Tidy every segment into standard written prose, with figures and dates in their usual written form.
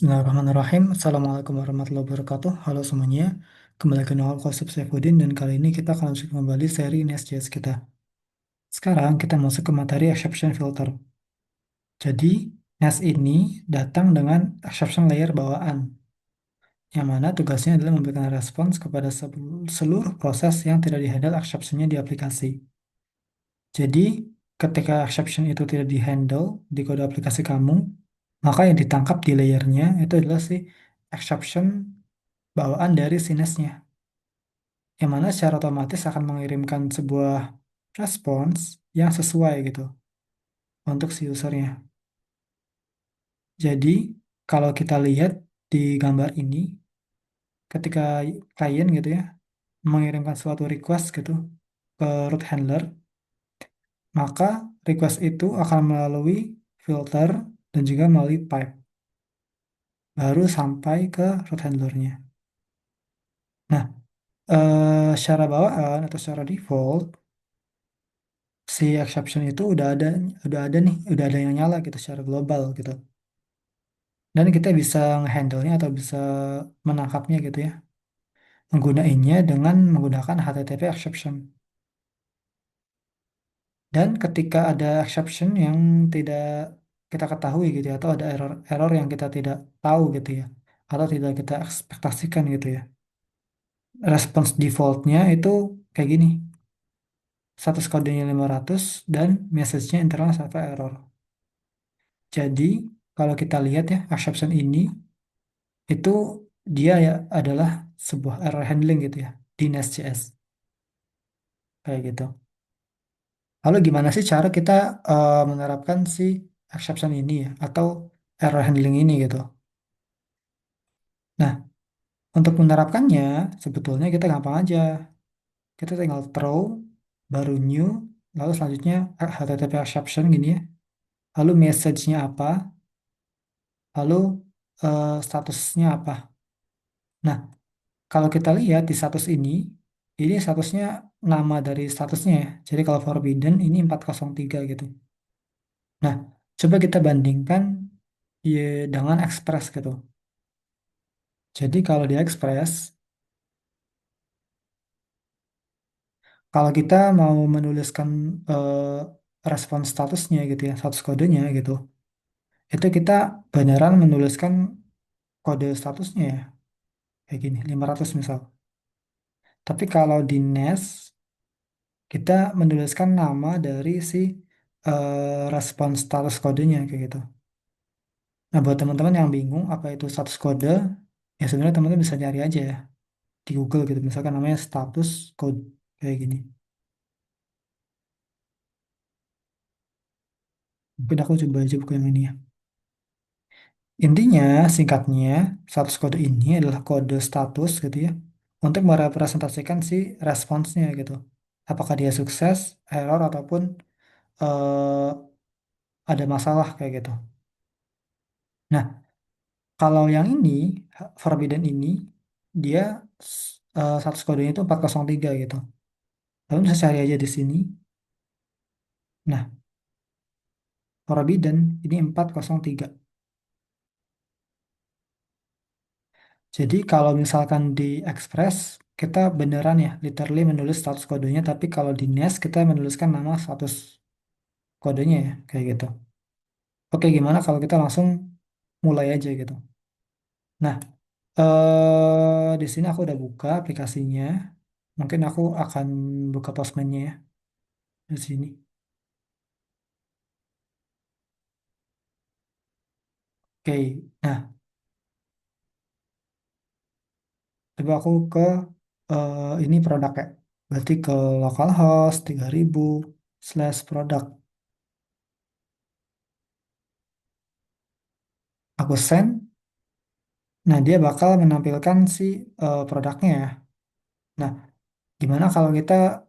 Bismillahirrahmanirrahim. Assalamualaikum warahmatullahi wabarakatuh. Halo semuanya. Kembali ke Novel Kosip Saifuddin dan kali ini kita akan lanjut kembali seri Nest.js kita. Sekarang kita masuk ke materi exception filter. Jadi, Nest ini datang dengan exception layer bawaan, yang mana tugasnya adalah memberikan respons kepada seluruh proses yang tidak dihandle exceptionnya di aplikasi. Jadi, ketika exception itu tidak dihandle di kode aplikasi kamu, maka yang ditangkap di layernya itu adalah si exception bawaan dari si Nest-nya, yang mana secara otomatis akan mengirimkan sebuah respons yang sesuai gitu untuk si usernya. Jadi, kalau kita lihat di gambar ini, ketika klien gitu ya, mengirimkan suatu request gitu ke root handler, maka request itu akan melalui filter dan juga melalui pipe, baru sampai ke root handlernya. Nah, secara bawaan atau secara default, si exception itu udah ada nih, udah ada yang nyala gitu secara global gitu. Dan kita bisa ngehandle-nya atau bisa menangkapnya gitu ya. Menggunainnya dengan menggunakan HTTP exception. Dan ketika ada exception yang tidak kita ketahui gitu ya, atau ada error yang kita tidak tahu gitu ya, atau tidak kita ekspektasikan gitu ya. Respons defaultnya itu kayak gini. Status kodenya 500 dan message-nya internal server error. Jadi, kalau kita lihat ya, exception ini itu dia ya adalah sebuah error handling gitu ya di Nest.js kayak gitu. Lalu gimana sih cara kita menerapkan si exception ini ya atau error handling ini gitu. Nah, untuk menerapkannya sebetulnya kita gampang aja. Kita tinggal throw baru new lalu selanjutnya HTTP exception gini ya. Lalu message-nya apa? Lalu statusnya apa? Nah, kalau kita lihat di status ini statusnya nama dari statusnya ya. Jadi kalau forbidden ini 403 gitu. Nah, coba kita bandingkan ya, dengan Express gitu. Jadi kalau di Express, kalau kita mau menuliskan respon statusnya gitu ya, status kodenya gitu, itu kita beneran menuliskan kode statusnya ya, kayak gini, 500 misal. Tapi kalau di Nest, kita menuliskan nama dari si respon status kodenya kayak gitu. Nah, buat teman-teman yang bingung apa itu status kode, ya sebenarnya teman-teman bisa nyari aja ya di Google gitu. Misalkan namanya status code kayak gini. Mungkin aku coba aja buka yang ini ya. Intinya, singkatnya, status kode ini adalah kode status gitu ya, untuk merepresentasikan si responsnya gitu. Apakah dia sukses, error, ataupun eh, ada masalah kayak gitu. Nah, kalau yang ini, Forbidden ini, dia status kodenya itu 403 gitu. Lalu bisa cari aja di sini. Nah, Forbidden ini 403. Jadi kalau misalkan di Express kita beneran ya literally menulis status kodenya, tapi kalau di Nest kita menuliskan nama status kodenya ya kayak gitu. Oke, gimana kalau kita langsung mulai aja gitu. Nah, di sini aku udah buka aplikasinya. Mungkin aku akan buka Postman-nya ya di sini. Oke, nah coba aku ke ini produk ya. Berarti ke localhost 3000/product. Aku send. Nah, dia bakal menampilkan si produknya ya. Nah, gimana kalau kita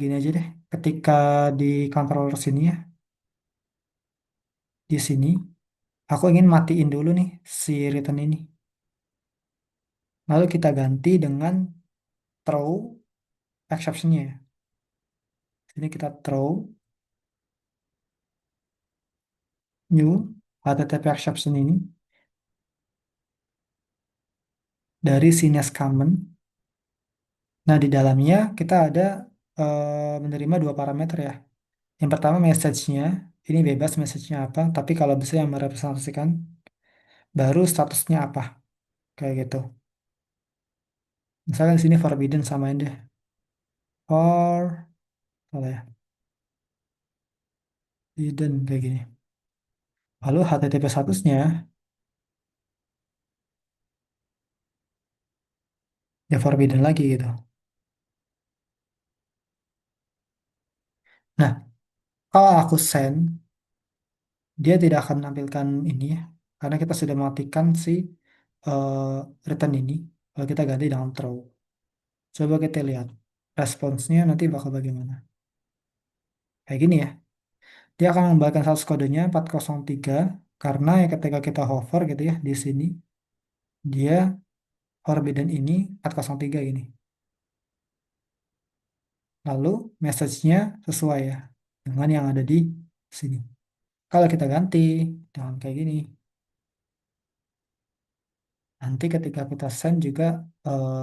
gini aja deh, ketika di controller sini ya, di sini, aku ingin matiin dulu nih si return ini. Lalu kita ganti dengan throw exception-nya ya. Sini kita throw new HTTP exception ini. dari si Nest Common. Nah, di dalamnya kita ada menerima dua parameter ya. Yang pertama message-nya, ini bebas message-nya apa, tapi kalau bisa yang merepresentasikan, baru statusnya apa, kayak gitu. Misalkan di sini forbidden samain deh, or, salah ya, hidden kayak gini. Lalu HTTP statusnya, ya forbidden lagi gitu. Nah, kalau aku send, dia tidak akan menampilkan ini ya, karena kita sudah matikan si eh, return ini. Kalau kita ganti dengan throw. Coba kita lihat responsnya nanti bakal bagaimana. Kayak gini ya. Dia akan mengembalikan status kodenya 403 karena ya ketika kita hover gitu ya di sini dia forbidden ini 403 ini. Lalu message-nya sesuai ya dengan yang ada di sini. Kalau kita ganti dengan kayak gini, nanti ketika kita send juga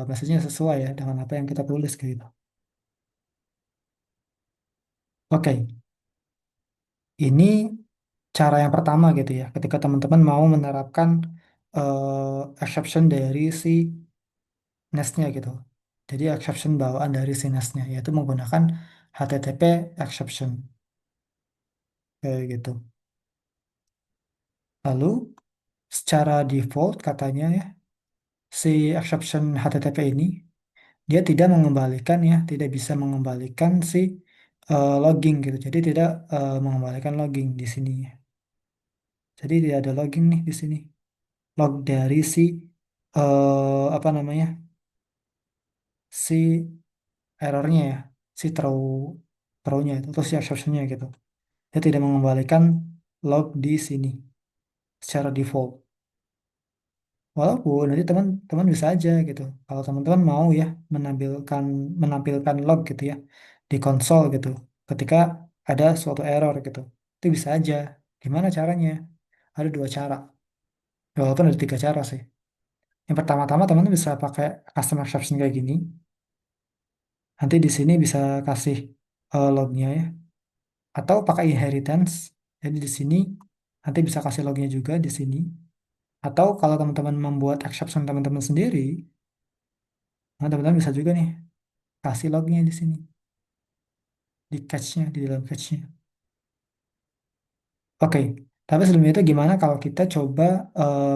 message-nya sesuai ya dengan apa yang kita tulis gitu. Oke, ini cara yang pertama gitu ya. Ketika teman-teman mau menerapkan exception dari si nest-nya gitu. Jadi exception bawaan dari si nest-nya yaitu menggunakan HTTP exception kayak gitu. Lalu secara default katanya ya si exception HTTP ini dia tidak mengembalikan ya, tidak bisa mengembalikan si logging gitu. Jadi tidak mengembalikan logging di sini ya. Jadi tidak ada logging nih di sini. Log dari si apa namanya? Si errornya ya, si throw-nya itu atau si exception-nya gitu. Dia tidak mengembalikan log di sini secara default. Walaupun nanti teman-teman bisa aja gitu. Kalau teman-teman mau ya menampilkan menampilkan log gitu ya di konsol gitu. Ketika ada suatu error gitu. Itu bisa aja. Gimana caranya? Ada dua cara. Ya, walaupun ada tiga cara sih. Yang pertama-tama teman-teman bisa pakai custom exception kayak gini. Nanti di sini bisa kasih lognya ya. Atau pakai inheritance. Jadi di sini nanti bisa kasih lognya juga di sini. Atau kalau teman-teman membuat exception teman-teman sendiri, nah teman-teman bisa juga nih kasih lognya di sini, di cache-nya, di dalam cache-nya. Oke, tapi sebelum itu gimana kalau kita coba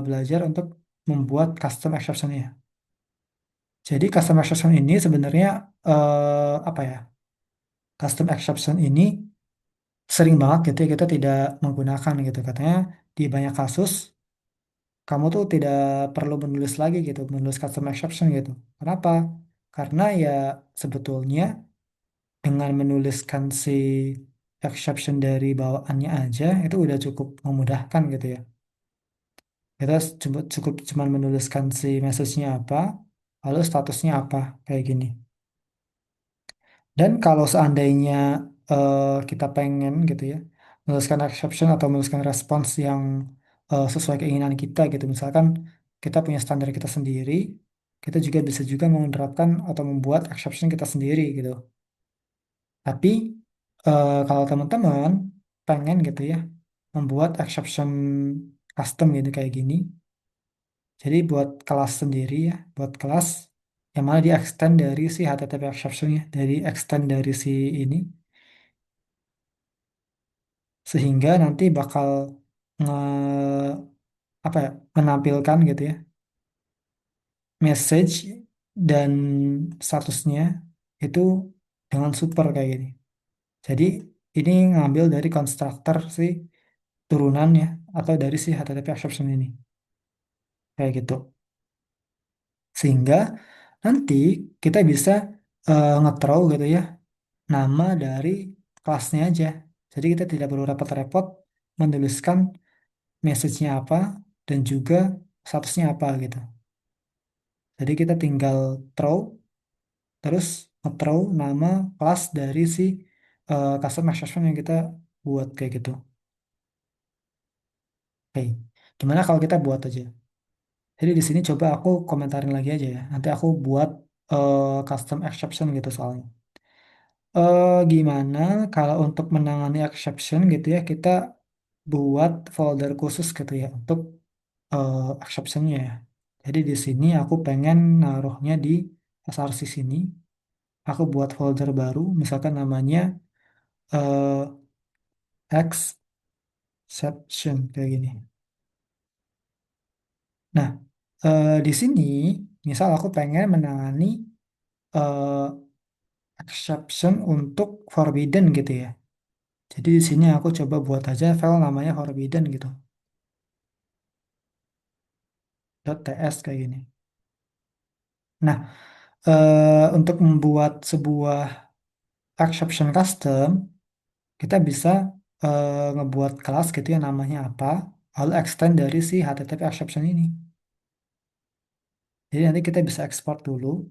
belajar untuk membuat custom exception-nya? Jadi custom exception ini sebenarnya apa ya? Custom exception ini sering banget gitu ya kita tidak menggunakan gitu. Katanya di banyak kasus kamu tuh tidak perlu menulis lagi gitu, menulis custom exception gitu. Kenapa? Karena ya sebetulnya dengan menuliskan si exception dari bawaannya aja itu udah cukup memudahkan gitu ya. Kita cukup cuman menuliskan si message-nya apa, lalu statusnya apa, kayak gini. Dan kalau seandainya kita pengen gitu ya, menuliskan exception atau menuliskan respons yang sesuai keinginan kita gitu. Misalkan kita punya standar kita sendiri, kita juga bisa juga menerapkan atau membuat exception kita sendiri gitu. Tapi kalau teman-teman pengen gitu ya, membuat exception custom gitu kayak gini, jadi buat kelas sendiri ya, buat kelas yang mana di extend dari si HTTP exception-nya, dari extend dari si ini, sehingga nanti bakal nge, apa ya, menampilkan gitu ya, message dan statusnya itu dengan super kayak gini. Jadi ini ngambil dari konstruktor si turunannya atau dari si HTTP exception ini, kayak gitu. Sehingga nanti kita bisa nge-throw gitu ya nama dari kelasnya aja. Jadi kita tidak perlu repot-repot menuliskan message-nya apa dan juga statusnya apa gitu. Jadi kita tinggal throw terus nge-throw nama kelas dari si custom exception yang kita buat kayak gitu. Oke. Gimana kalau kita buat aja? Jadi di sini coba aku komentarin lagi aja ya. Nanti aku buat custom exception gitu soalnya. Gimana kalau untuk menangani exception gitu ya, kita buat folder khusus gitu ya untuk exceptionnya ya. Jadi di sini aku pengen naruhnya di SRC sini. Aku buat folder baru, misalkan namanya eh, exception kayak gini. Nah, di sini misal aku pengen menangani eh, exception untuk forbidden gitu ya. Jadi di sini aku coba buat aja file namanya forbidden gitu. .ts kayak gini. Nah, untuk membuat sebuah exception custom, kita bisa ngebuat kelas gitu ya namanya apa, lalu extend dari si HTTP exception ini. Jadi nanti kita bisa ekspor dulu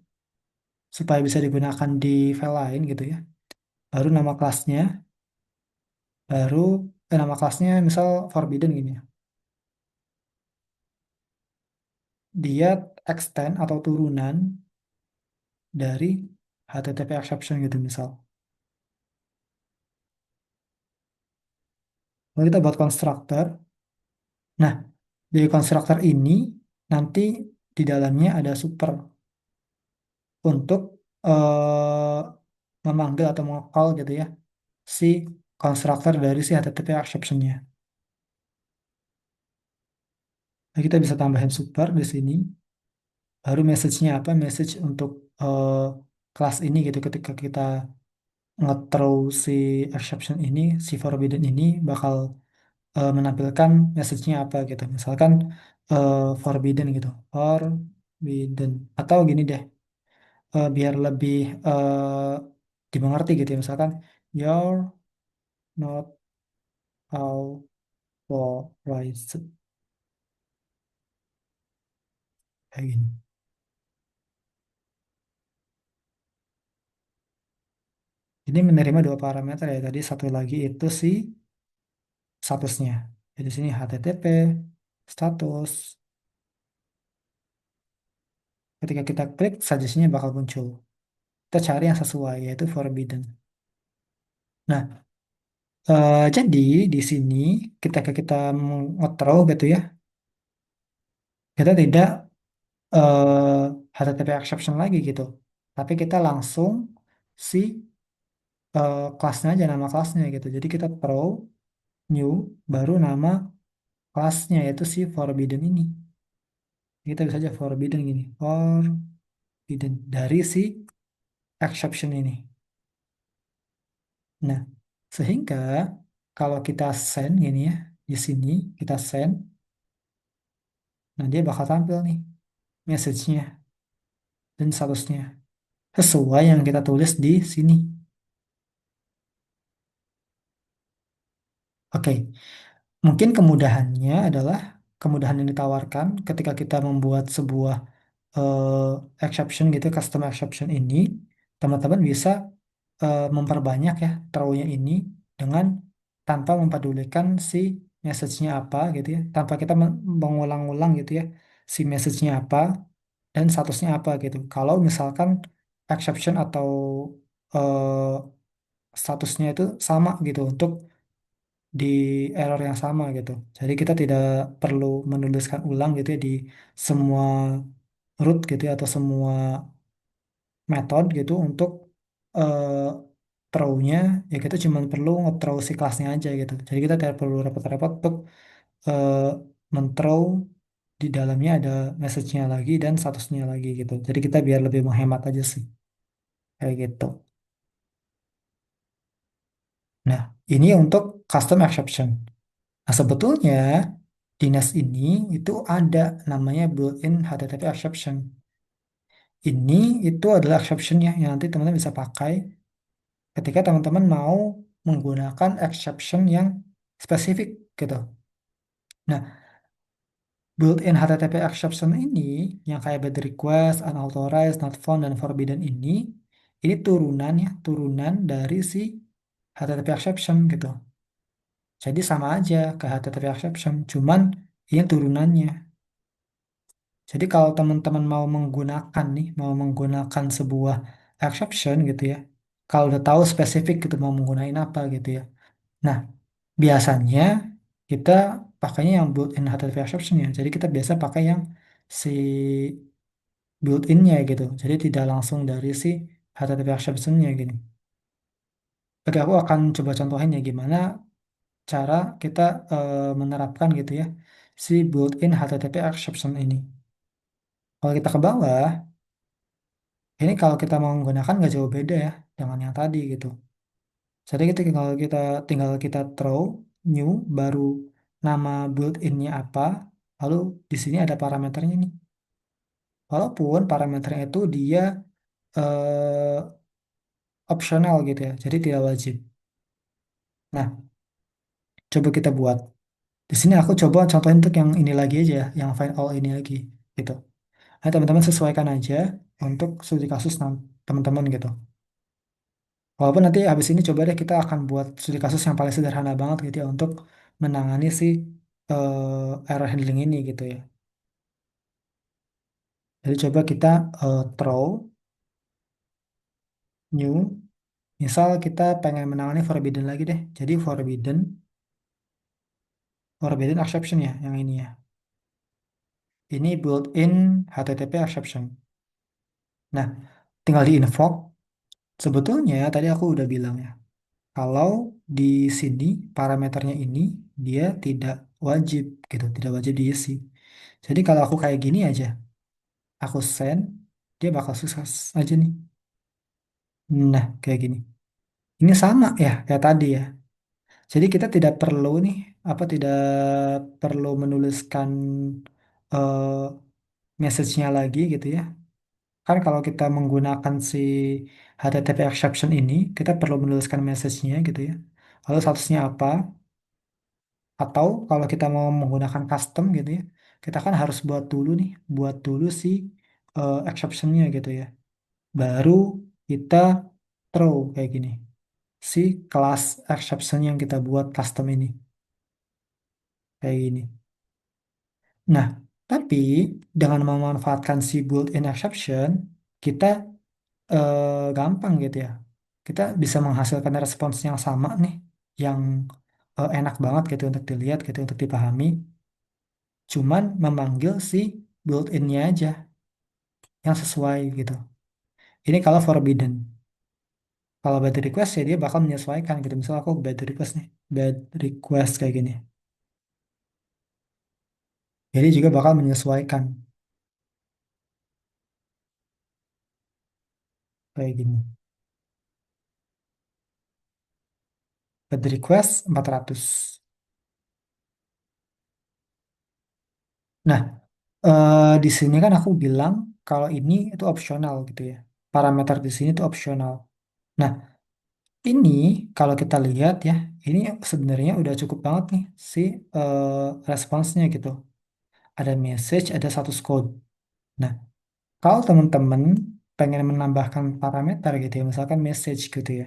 supaya bisa digunakan di file lain gitu ya. Baru nama kelasnya, baru nama kelasnya misal forbidden gini ya. Dia extend atau turunan dari HTTP exception gitu misal. Lalu kita buat constructor. Nah, di constructor ini nanti di dalamnya ada super untuk eh, memanggil atau mengcall gitu ya si constructor dari si HTTP exception-nya. Nah, kita bisa tambahin super di sini. Baru message-nya apa? Message untuk kelas ini gitu ketika kita nge-throw si exception ini, si forbidden ini bakal menampilkan message-nya apa gitu. Misalkan forbidden gitu. Forbidden. Atau gini deh, biar lebih dimengerti gitu ya. Misalkan you're not authorized kayak gini. Ini menerima dua parameter ya. Tadi satu lagi itu si statusnya. Jadi sini HTTP status. Ketika kita klik, suggestinya bakal muncul. Kita cari yang sesuai yaitu forbidden. Nah, jadi di sini ketika kita nge-throw gitu ya, kita tidak HTTP exception lagi gitu. Tapi kita langsung si kelasnya aja nama kelasnya gitu. Jadi kita throw new baru nama kelasnya yaitu si forbidden ini. Kita bisa aja forbidden gini. Forbidden dari si exception ini. Nah, sehingga kalau kita send gini ya, di sini kita send, nah dia bakal tampil nih message-nya dan statusnya sesuai yang kita tulis di sini. Oke, mungkin kemudahannya adalah kemudahan yang ditawarkan ketika kita membuat sebuah exception gitu, custom exception ini, teman-teman bisa memperbanyak ya throw-nya ini dengan tanpa mempedulikan si message-nya apa gitu ya, tanpa kita mengulang-ulang gitu ya si message-nya apa dan statusnya apa gitu. Kalau misalkan exception atau statusnya itu sama gitu untuk di error yang sama gitu. Jadi kita tidak perlu menuliskan ulang gitu ya di semua root gitu ya atau semua metode gitu untuk eh throw-nya ya kita cuma perlu nge-throw si kelasnya aja gitu. Jadi kita tidak perlu repot-repot untuk eh men-throw di dalamnya ada message-nya lagi dan statusnya lagi gitu. Jadi kita biar lebih menghemat aja sih kayak gitu. Nah, ini untuk custom exception. Nah, sebetulnya di Nest ini itu ada namanya built-in HTTP exception. Ini itu adalah exception ya yang nanti teman-teman bisa pakai ketika teman-teman mau menggunakan exception yang spesifik gitu. Nah, built-in HTTP exception ini yang kayak bad request, unauthorized, not found, dan forbidden ini turunan ya, turunan dari si HTTP exception gitu. Jadi sama aja ke HTTP exception, cuman ini turunannya. Jadi kalau teman-teman mau menggunakan nih, mau menggunakan sebuah exception gitu ya, kalau udah tahu spesifik gitu mau menggunakan apa gitu ya. Nah, biasanya kita pakainya yang built-in HTTP exception ya. Jadi kita biasa pakai yang si built-innya gitu. Jadi tidak langsung dari si HTTP exception-nya gini. Oke, aku akan coba contohin ya gimana cara kita menerapkan gitu ya si built-in HTTP exception ini. Kalau kita ke bawah, ini kalau kita mau menggunakan nggak jauh beda ya dengan yang tadi gitu. Jadi kita tinggal kita throw new baru nama built-innya apa, lalu di sini ada parameternya nih. Walaupun parameternya itu dia eh, optional gitu ya, jadi tidak wajib. Nah, coba kita buat. Di sini aku coba contohin untuk yang ini lagi aja ya, yang find all ini lagi gitu. Nah, teman-teman sesuaikan aja untuk studi kasus teman-teman gitu. Walaupun nanti habis ini coba deh kita akan buat studi kasus yang paling sederhana banget gitu ya untuk menangani si error handling ini gitu ya. Jadi coba kita throw new, misal kita pengen menangani forbidden lagi deh. Jadi forbidden exception ya yang ini ya. Ini built-in HTTP exception. Nah, tinggal di invoke. Sebetulnya tadi aku udah bilang ya, kalau di sini parameternya ini dia tidak wajib gitu, tidak wajib diisi. Jadi kalau aku kayak gini aja, aku send, dia bakal sukses aja nih. Nah, kayak gini. Ini sama ya kayak tadi ya. Jadi kita tidak perlu nih, apa tidak perlu menuliskan eh, message-nya lagi gitu ya. Kan kalau kita menggunakan si HTTP exception ini, kita perlu menuliskan message-nya gitu ya. Lalu statusnya apa? Atau kalau kita mau menggunakan custom gitu ya, kita kan harus buat dulu si exception-nya gitu ya. Baru kita throw kayak gini. Si kelas exception yang kita buat custom ini kayak gini. Nah, tapi dengan memanfaatkan si built-in exception, kita gampang gitu ya. Kita bisa menghasilkan respons yang sama nih, yang enak banget gitu untuk dilihat gitu, untuk dipahami. Cuman memanggil si built-innya aja yang sesuai gitu. Ini kalau forbidden. Kalau bad request ya dia bakal menyesuaikan gitu. Misal aku bad request nih, bad request kayak gini. Jadi juga bakal menyesuaikan kayak gini. Bad request 400. Nah, di sini kan aku bilang kalau ini itu opsional gitu ya. Parameter di sini itu opsional. Nah, ini kalau kita lihat ya, ini sebenarnya udah cukup banget nih si responsnya gitu. Ada message, ada status code. Nah, kalau teman-teman pengen menambahkan parameter gitu ya, misalkan message gitu ya.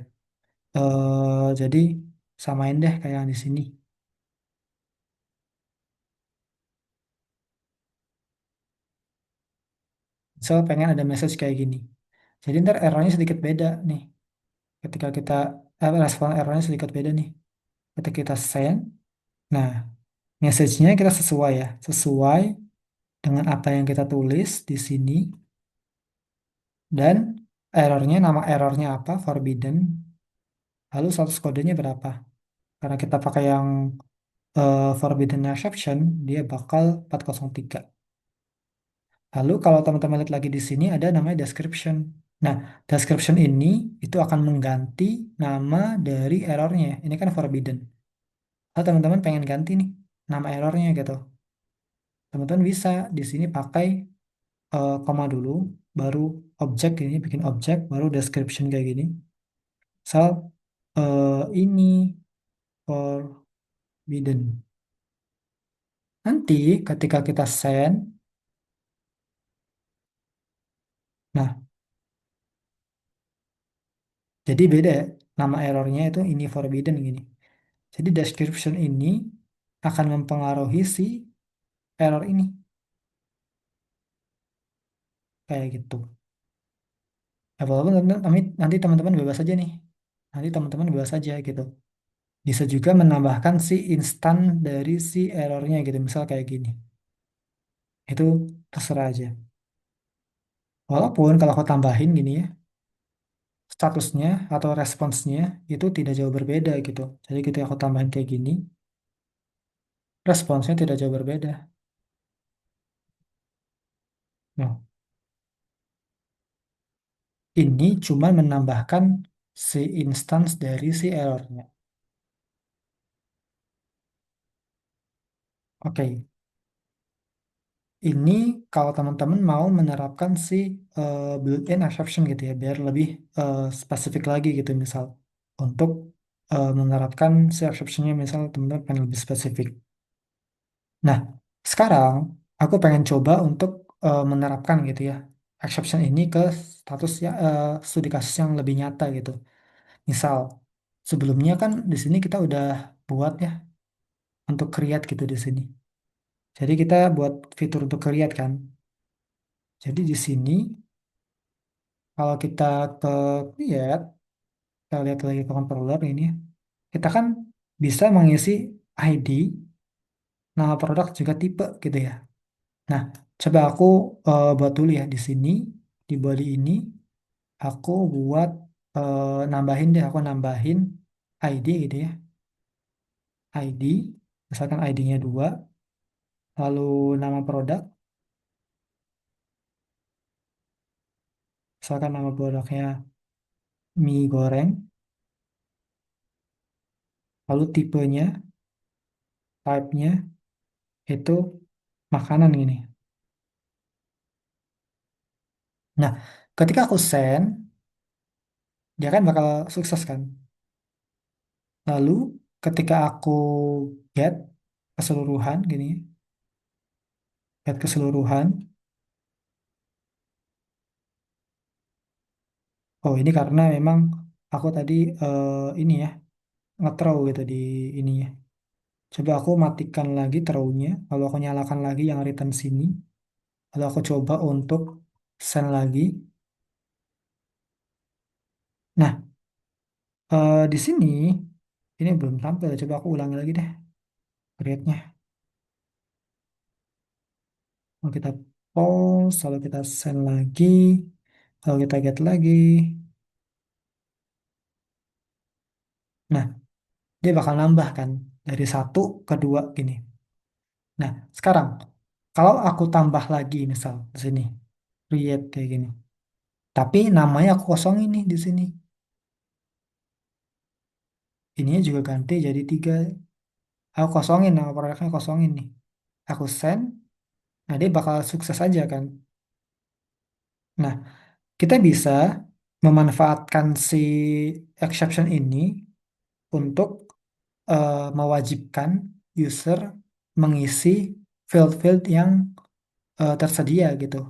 Jadi samain deh kayak yang di sini. Misal pengen ada message kayak gini. Jadi ntar errornya sedikit beda nih. Ketika kita respon errornya sedikit beda nih. Ketika kita send, nah message-nya kita sesuai ya, sesuai dengan apa yang kita tulis di sini dan nama errornya apa, forbidden, lalu status kodenya berapa. Karena kita pakai yang forbidden exception, dia bakal 403. Lalu kalau teman-teman lihat lagi di sini ada namanya description. Nah, description ini itu akan mengganti nama dari errornya. Ini kan forbidden. Kalau teman-teman pengen ganti nih nama errornya gitu. Teman-teman bisa di sini pakai koma dulu, baru objek ini bikin objek, baru description kayak gini. Misal ini forbidden. Nanti ketika kita send, nah jadi beda ya, nama errornya itu ini forbidden gini. Jadi description ini akan mempengaruhi si error ini. kayak gitu. Ya, walaupun nanti teman-teman bebas aja nih. Nanti teman-teman bebas aja gitu. Bisa juga menambahkan si instan dari si errornya gitu. Misal kayak gini. Itu terserah aja. Walaupun kalau aku tambahin gini ya, statusnya atau responsnya itu tidak jauh berbeda gitu. Jadi ketika aku tambahin kayak gini, responsnya tidak jauh berbeda. Nah, ini cuma menambahkan si instance dari si errornya. Oke, ini kalau teman-teman mau menerapkan si built-in exception gitu ya, biar lebih spesifik lagi gitu misal. Untuk menerapkan si exceptionnya misal teman-teman pengen lebih spesifik. Nah, sekarang aku pengen coba untuk menerapkan gitu ya exception ini ke status ya studi kasus yang lebih nyata gitu. Misal, sebelumnya kan di sini kita udah buat ya untuk create gitu di sini. Jadi kita buat fitur untuk create kan. Jadi di sini kalau kita ke create, kita lihat lagi ke controller ini, kita kan bisa mengisi ID, nama produk juga tipe gitu ya. Nah, coba aku buat dulu ya di sini di body ini aku buat nambahin deh, aku nambahin ID gitu ya. ID, misalkan ID-nya 2, lalu nama produk, misalkan nama produknya mie goreng, lalu tipenya, type-nya itu makanan gini. Nah, ketika aku send, dia kan bakal sukses kan. Lalu ketika aku get keseluruhan gini, get keseluruhan, oh ini karena memang aku tadi ini ya nge-throw gitu di ini ya. Coba aku matikan lagi throw-nya, lalu aku nyalakan lagi yang return sini, lalu aku coba untuk send lagi. Nah, di sini ini belum tampil. Coba aku ulangi lagi deh create-nya. Kalau kita pause, kalau kita send lagi, kalau kita get lagi. Nah, dia bakal nambah kan dari satu ke dua gini. Nah, sekarang kalau aku tambah lagi misal di sini create kayak gini. Tapi namanya aku kosongin nih di sini. Ininya juga ganti jadi 3. Aku kosongin nama produknya kosongin nih. Aku send, nah dia bakal sukses aja kan. Nah, kita bisa memanfaatkan si exception ini untuk mewajibkan user mengisi field-field yang tersedia gitu.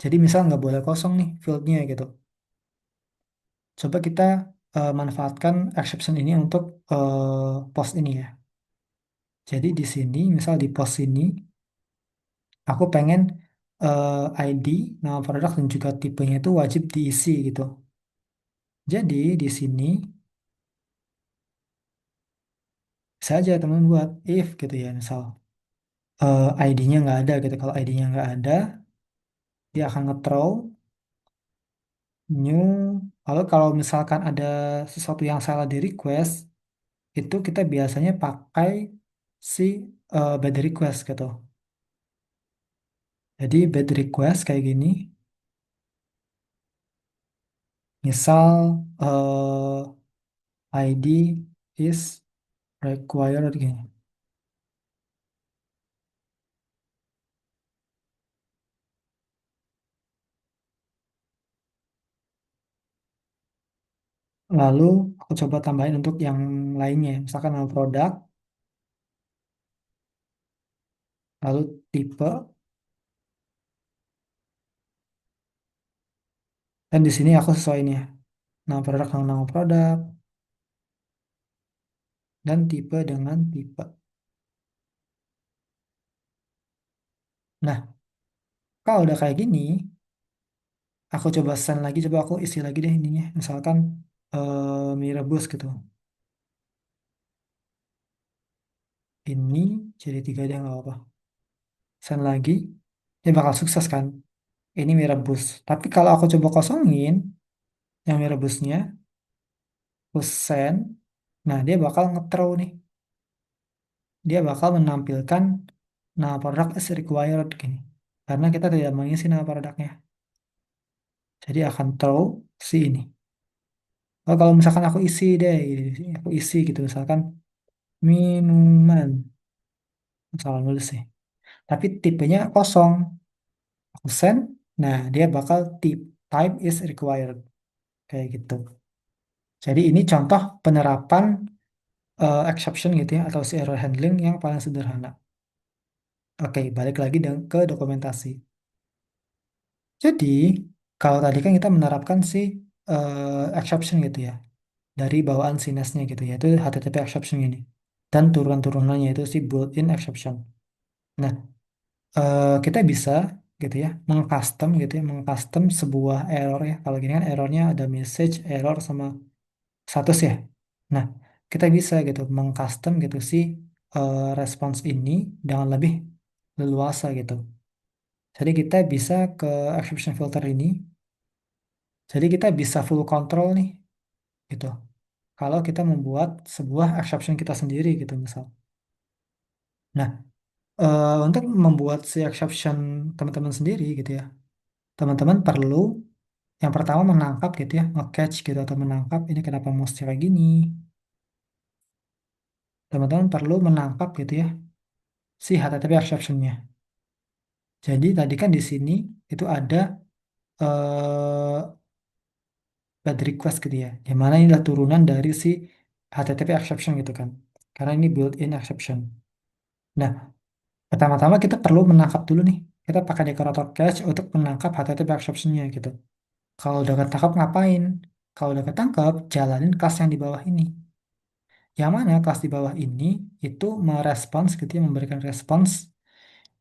Jadi misal nggak boleh kosong nih fieldnya gitu. Coba kita manfaatkan exception ini untuk post ini ya. Jadi di sini misal di post ini aku pengen ID, nama produk dan juga tipenya itu wajib diisi gitu. Jadi di sini bisa aja teman buat if gitu ya misal ID-nya nggak ada gitu. Kalau ID-nya nggak ada, dia akan nge-throw new. Lalu kalau misalkan ada sesuatu yang salah di request, itu kita biasanya pakai si bad request gitu. Jadi bad request kayak gini, misal ID is required gini. Lalu aku coba tambahin untuk yang lainnya, misalkan nama produk, lalu tipe, dan di sini aku sesuaiin ya, nama produk, dan tipe dengan tipe. Nah, kalau udah kayak gini, Aku coba send lagi, coba aku isi lagi deh ininya. Misalkan mie rebus gitu. Ini jadi tiga deh nggak apa-apa. Send lagi, dia bakal sukses kan? Ini mie rebus. Tapi kalau aku coba kosongin yang mie rebusnya, terus send, nah dia bakal nge-throw nih. Dia bakal menampilkan nama produk is required gini. Karena kita tidak mengisi nama produknya. Jadi akan throw si ini. Oh, kalau misalkan aku isi deh, aku isi gitu misalkan minuman, salah nulis sih. Tapi tipenya kosong. Aku send, nah dia bakal type is required kayak gitu. Jadi ini contoh penerapan exception gitu ya atau si error handling yang paling sederhana. Oke, balik lagi ke dokumentasi. Jadi kalau tadi kan kita menerapkan si exception gitu ya dari bawaan si nesnya gitu ya itu HTTP exception ini dan turunan-turunannya itu si built-in exception. Nah, kita bisa gitu ya mengcustom gitu ya mengcustom sebuah error ya. Kalau gini kan errornya ada message, error sama status ya. Nah, kita bisa gitu mengcustom gitu si response ini dengan lebih leluasa gitu. Jadi kita bisa ke exception filter ini. Jadi kita bisa full control nih gitu. Kalau kita membuat sebuah exception kita sendiri gitu misal. Nah, untuk membuat si exception teman-teman sendiri gitu ya, teman-teman perlu yang pertama menangkap gitu ya, nge-catch gitu atau menangkap ini kenapa mouse kayak gini. Teman-teman perlu menangkap gitu ya si HTTP exception-nya. Jadi tadi kan di sini itu ada eh bad request gitu ya, di mana ini adalah turunan dari si HTTP exception gitu kan. Karena ini built-in exception. Nah, pertama-tama kita perlu menangkap dulu nih. Kita pakai dekorator cache untuk menangkap HTTP exception-nya gitu. Kalau udah ketangkap ngapain? Kalau udah ketangkap, jalanin kelas yang di bawah ini. Yang mana kelas di bawah ini itu merespons gitu ya, memberikan respons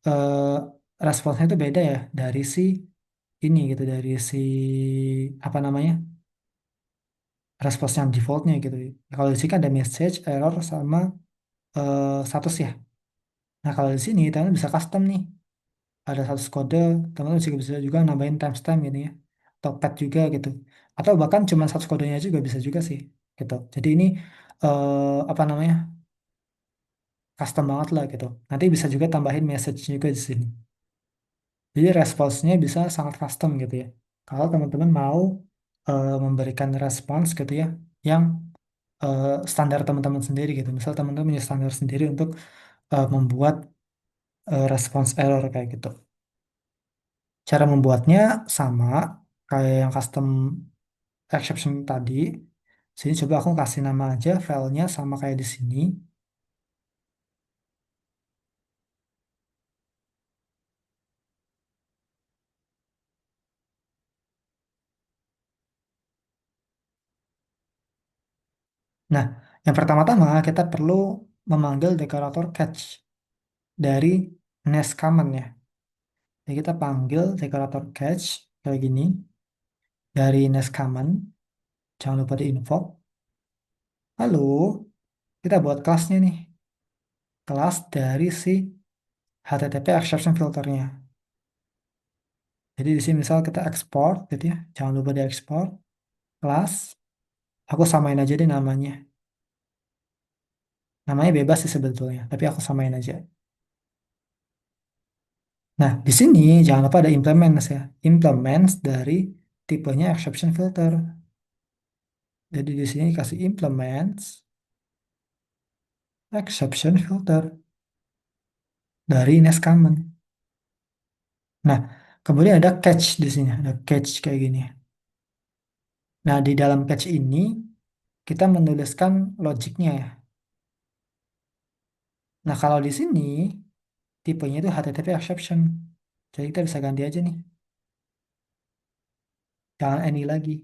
eh, responsnya itu beda ya dari si ini gitu, dari si apa namanya? Respons yang defaultnya gitu. Kalau di sini kan ada message, error sama status ya. Nah, kalau di sini teman bisa custom nih. Ada status kode, teman-teman juga bisa juga nambahin timestamp gitu ya. Atau pad juga gitu. Atau bahkan cuma status kodenya juga bisa juga sih gitu. Jadi ini apa namanya? Custom banget lah gitu. Nanti bisa juga tambahin message juga di sini. Jadi responsnya bisa sangat custom gitu ya. Kalau teman-teman mau memberikan respons gitu ya, yang standar teman-teman sendiri gitu. Misal teman-teman punya standar sendiri untuk membuat respons error kayak gitu. Cara membuatnya sama kayak yang custom exception tadi. Sini coba aku kasih nama aja filenya sama kayak di sini. Nah, yang pertama-tama kita perlu memanggil dekorator catch dari nest command ya. Jadi kita panggil dekorator catch kayak gini dari nest command. Jangan lupa di invoke. Lalu kita buat kelasnya nih. Kelas dari si HTTP exception filternya. Jadi di sini misal kita export gitu ya. Jangan lupa di export. Kelas. Aku samain aja deh namanya. Namanya bebas sih sebetulnya. Tapi aku samain aja. Nah, di sini jangan lupa ada implements ya. Implements dari tipenya exception filter. Jadi di sini kasih implements exception filter dari nest command. Nah, kemudian ada catch di sini, ada catch kayak gini. Nah, di dalam catch ini kita menuliskan logiknya ya. Nah, kalau di sini tipenya itu HTTP exception. Jadi kita bisa ganti aja nih, jangan any lagi.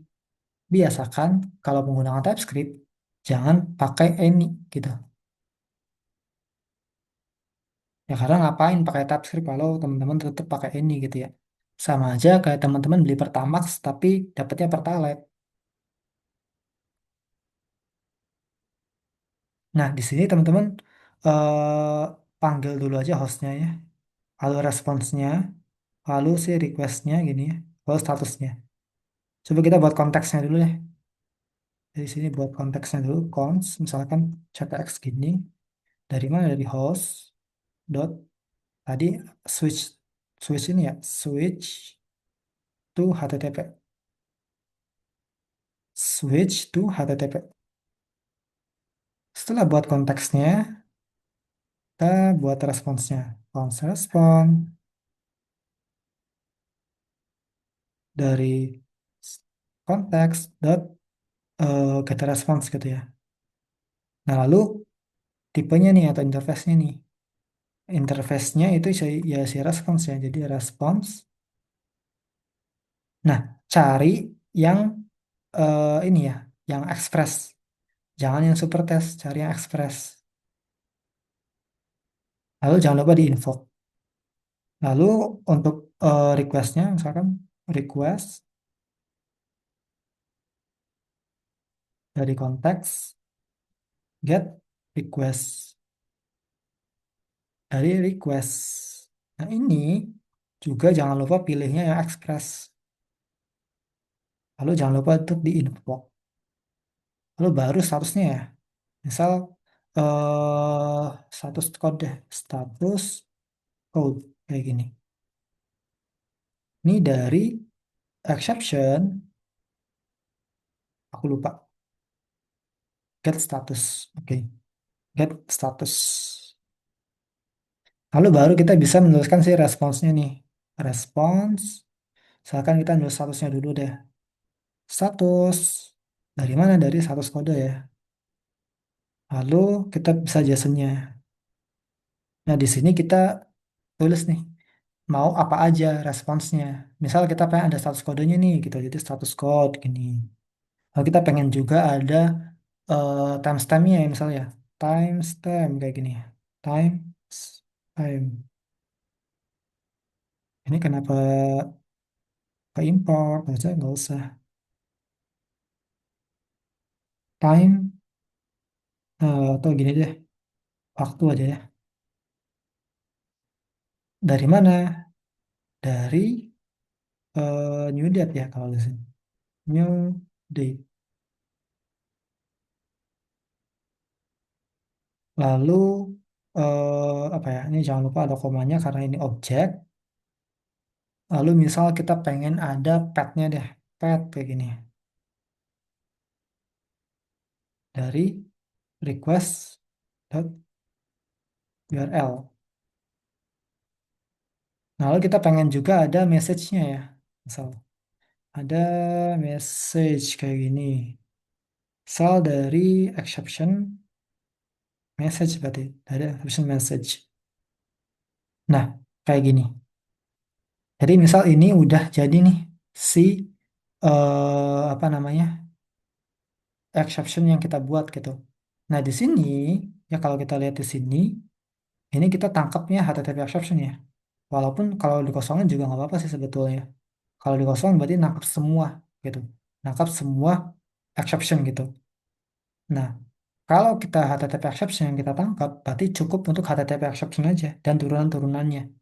Biasakan kalau menggunakan TypeScript, jangan pakai any gitu. Ya karena ngapain pakai TypeScript kalau teman-teman tetap pakai any gitu ya. Sama aja kayak teman-teman beli Pertamax tapi dapatnya Pertalite. Nah, di sini teman-teman panggil dulu aja hostnya ya. Lalu responsnya, lalu si requestnya gini ya, lalu statusnya. Coba kita buat konteksnya dulu ya. Dari sini buat konteksnya dulu, cons, misalkan chatx gini, dari mana? Dari host, dot, tadi switch, switch ini ya, switch to HTTP. Switch to HTTP. Setelah buat konteksnya, kita buat responsnya. Cons respon dari konteks dot get response gitu ya. Nah, lalu tipenya nih atau interface-nya nih. Interface-nya itu ya si response ya. Jadi response. Nah, cari yang ini ya, yang express. Jangan yang super text, cari yang express. Lalu jangan lupa di invoke. Lalu untuk request-nya, misalkan request dari konteks get request dari request. Nah, ini juga jangan lupa pilihnya yang express. Lalu jangan lupa untuk di invoke. Lalu baru statusnya ya. Misal status code deh, status code kayak gini. Ini dari exception, aku lupa, get status. Oke, get status. Lalu baru kita bisa menuliskan si responsnya nih. Response, misalkan kita nulis statusnya dulu deh. Status, dari mana? Dari status kode ya. Lalu kita bisa JSON-nya. Nah, di sini kita tulis nih, mau apa aja responsnya. Misal kita pengen ada status kodenya nih, gitu. Jadi status code gini. Lalu kita pengen juga ada timestamp-nya ya, misalnya timestamp kayak gini. Timestamp. Ini kenapa ke import? Nggak usah. Time atau gini deh, waktu aja ya. Dari mana? Dari new date ya kalau di sini. New date. Lalu apa ya? Ini jangan lupa ada komanya karena ini objek. Lalu misal kita pengen ada pet-nya deh, pet kayak gini. Dari request dot URL. Nah, lalu kita pengen juga ada message-nya ya. Misal ada message kayak gini. Misal dari exception message berarti dari exception message. Nah, kayak gini. Jadi misal ini udah jadi nih si apa namanya? Exception yang kita buat gitu. Nah, di sini ya kalau kita lihat di sini ini kita tangkapnya HTTP exception ya. Walaupun kalau dikosongin juga nggak apa-apa sih sebetulnya. Kalau dikosongin berarti nangkap semua gitu. Nangkap semua exception gitu. Nah, kalau kita HTTP exception yang kita tangkap, berarti cukup untuk HTTP exception aja dan turunan-turunannya.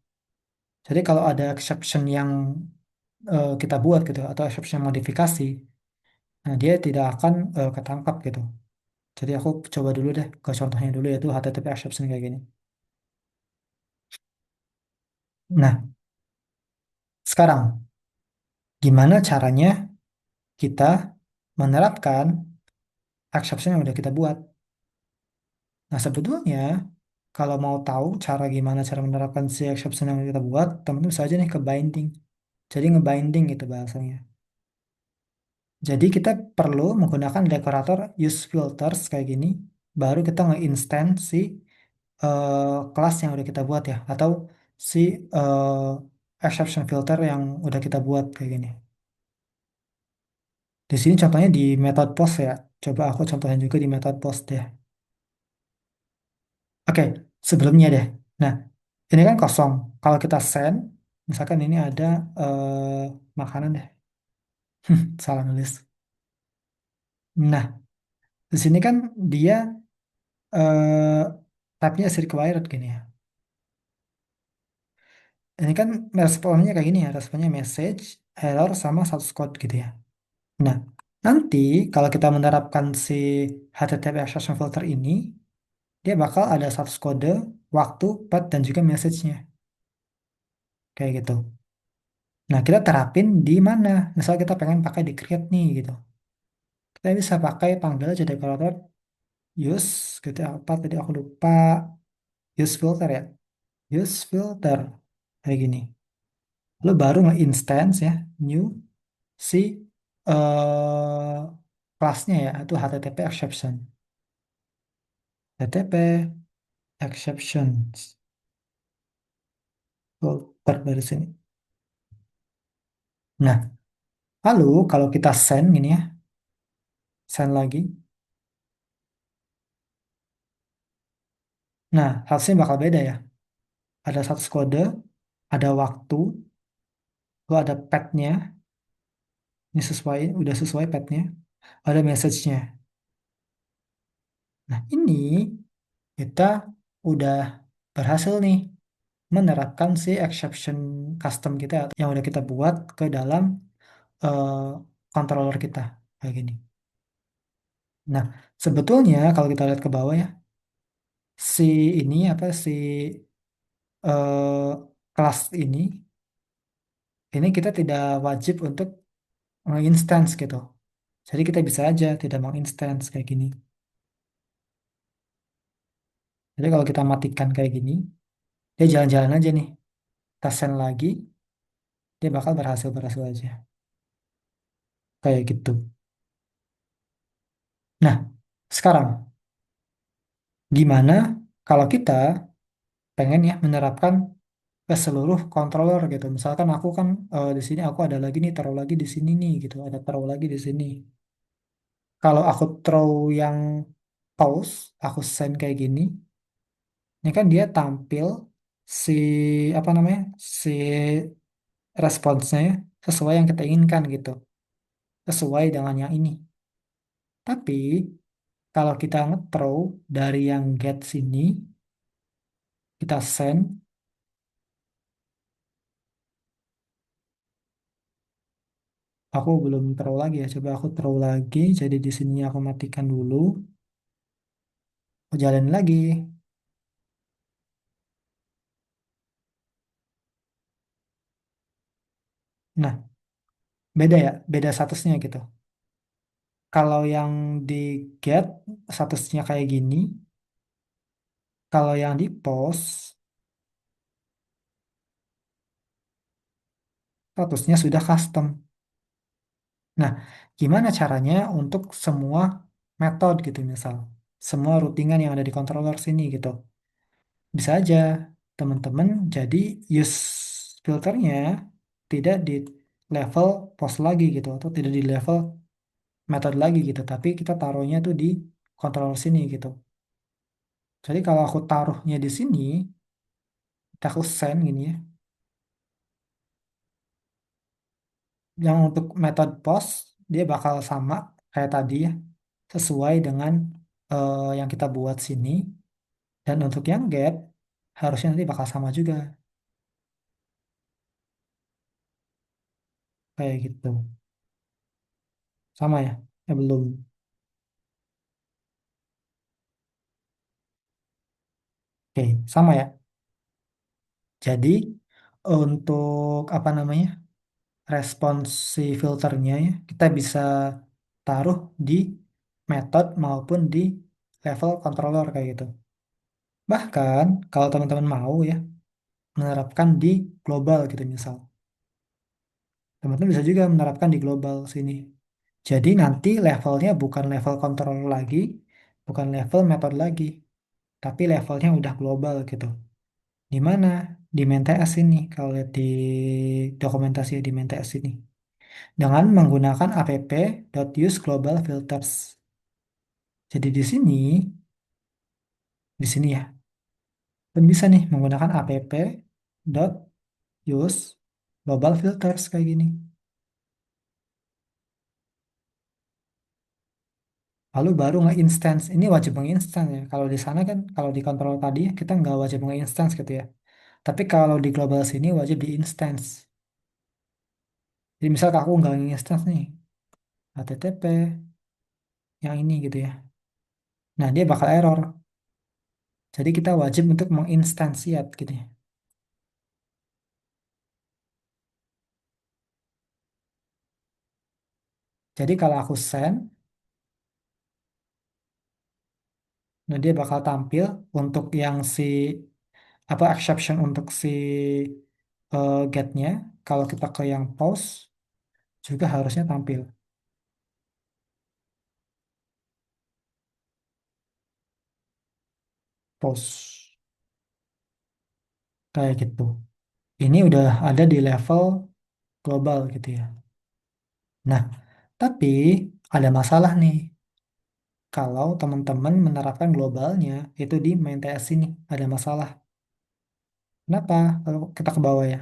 Jadi kalau ada exception yang kita buat gitu atau exception yang modifikasi, nah dia tidak akan ketangkap gitu. Jadi aku coba dulu deh ke contohnya dulu yaitu HTTP exception kayak gini. Nah, sekarang gimana caranya kita menerapkan exception yang udah kita buat? Nah, sebetulnya kalau mau tahu cara gimana cara menerapkan si exception yang kita buat, teman-teman bisa aja nih ke binding. Jadi ngebinding gitu bahasanya. Jadi kita perlu menggunakan dekorator use filters kayak gini, baru kita nge-instance si kelas yang udah kita buat ya, atau si exception filter yang udah kita buat kayak gini. Di sini contohnya di method post ya. Coba aku contohin juga di method post deh. Oke, sebelumnya deh. Nah, ini kan kosong. Kalau kita send, Misalkan ini ada makanan deh, salah nulis. Nah, di sini kan dia eh type-nya is required gini ya. Ini kan responnya kayak gini ya, responnya message, error, sama status code gitu ya. Nah, nanti kalau kita menerapkan si HTTP exception filter ini, dia bakal ada status kode, waktu, path, dan juga message-nya. Kayak gitu. Nah, kita terapin di mana? Misal kita pengen pakai di create nih gitu. Kita bisa pakai panggil aja decorator use gitu ya. Apa tadi aku lupa. Use filter ya. Use filter. Kayak gini. Lalu baru nge-instance ya. New si eh kelasnya ya. Itu HTTP exception. HTTP exceptions. Filter dari sini. Nah, lalu kalau kita send gini ya. Send lagi. Nah, hasilnya bakal beda ya. Ada status kode, ada waktu, lalu ada path-nya. Ini sesuai, udah sesuai path-nya. Ada message-nya. Nah, ini kita udah berhasil nih menerapkan si exception custom kita yang udah kita buat ke dalam eh, controller kita kayak gini. Nah, sebetulnya kalau kita lihat ke bawah ya, si ini apa si kelas ini kita tidak wajib untuk menginstance gitu. Jadi kita bisa aja tidak mau instance kayak gini. Jadi kalau kita matikan kayak gini, dia jalan-jalan aja nih. Kita send lagi, dia bakal berhasil-berhasil aja. Kayak gitu. Nah, sekarang gimana kalau kita pengen ya menerapkan ke seluruh controller gitu. Misalkan aku kan di sini aku ada lagi nih, taruh lagi di sini nih gitu, ada taruh lagi di sini. Kalau aku throw yang pause, aku send kayak gini, ini kan dia tampil si apa namanya si responsnya ya, sesuai yang kita inginkan gitu, sesuai dengan yang ini. Tapi kalau kita nge-throw dari yang get sini, kita send, aku belum throw lagi ya. Coba aku throw lagi. Jadi di sini aku matikan dulu. Aku jalanin lagi. Nah, beda ya, beda statusnya gitu. Kalau yang di get statusnya kayak gini, kalau yang di post statusnya sudah custom. Nah, gimana caranya untuk semua metode gitu misal, semua routingan yang ada di controller sini gitu. Bisa aja teman-teman jadi use filternya tidak di level post lagi gitu atau tidak di level metode lagi gitu, tapi kita taruhnya tuh di controller sini gitu. Jadi kalau aku taruhnya di sini, aku send gini ya. Yang untuk metode post dia bakal sama kayak tadi ya, sesuai dengan yang kita buat sini. Dan untuk yang get harusnya nanti bakal sama juga kayak gitu. Sama ya? Belum. Oke, sama ya. Jadi untuk apa namanya? Respons si filternya ya, kita bisa taruh di method maupun di level controller kayak gitu. Bahkan kalau teman-teman mau ya menerapkan di global gitu misal. Teman-teman bisa juga menerapkan di global sini. Jadi nanti levelnya bukan level controller lagi, bukan level method lagi, tapi levelnya udah global gitu. Di mana? Di main TS ini, kalau lihat di dokumentasi di main TS ini. Dengan menggunakan app.use global filters. Jadi di sini ya, dan bisa nih menggunakan app.use global filters kayak gini. Lalu baru nge-instance. Ini wajib nge-instance ya. Kalau di sana kan, kalau di kontrol tadi kita nggak wajib nge-instance gitu ya. Tapi kalau di global sini wajib di-instance. Jadi misal aku nggak nge-instance nih, HTTP yang ini gitu ya. Nah, dia bakal error. Jadi kita wajib untuk menginstansiat gitu ya. Jadi kalau aku send, nah dia bakal tampil untuk yang si apa exception untuk si getnya. Kalau kita ke yang post juga harusnya tampil post kayak gitu. Ini udah ada di level global gitu ya. Nah, tapi ada masalah nih. Kalau teman-teman menerapkan globalnya itu di main TS ini ada masalah. Kenapa? Kalau kita ke bawah ya.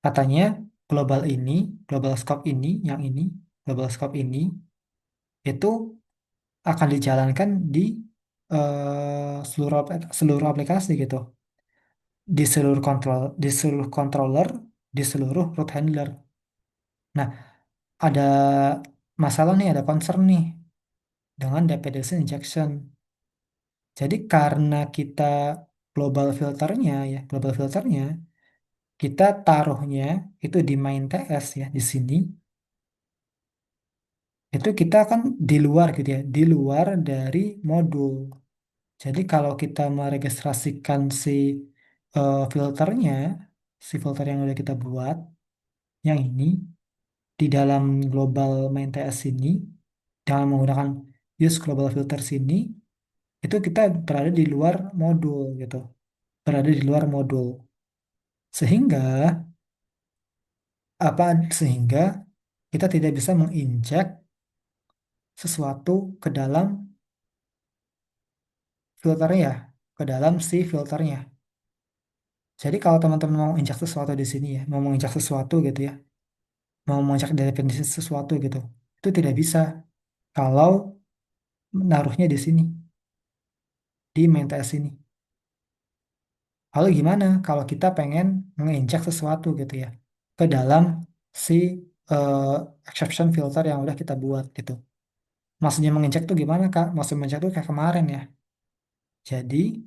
Katanya global ini, global scope ini, yang ini, global scope ini itu akan dijalankan di seluruh aplikasi gitu, di seluruh controller, di seluruh root handler. Nah, ada masalah nih, ada concern nih dengan dependency injection. Jadi karena kita global filternya kita taruhnya itu di main TS ya di sini, itu kita kan di luar gitu ya, di luar dari modul. Jadi kalau kita meregistrasikan filternya, si filter yang udah kita buat, yang ini di dalam global main TS ini, dengan menggunakan use global filter sini, itu kita berada di luar modul gitu, berada di luar modul. Sehingga sehingga kita tidak bisa menginjek sesuatu ke dalam filternya, ke dalam si filternya. Jadi kalau teman-teman mau injak sesuatu di sini ya, mau menginjak sesuatu gitu ya, mau menginjak definisi sesuatu gitu, itu tidak bisa kalau naruhnya di sini, di main TS ini. Lalu gimana kalau kita pengen menginjak sesuatu gitu ya, ke dalam si eh, exception filter yang udah kita buat gitu. Maksudnya menginjak tuh gimana Kak? Maksud menginjak tuh kayak kemarin ya. Jadi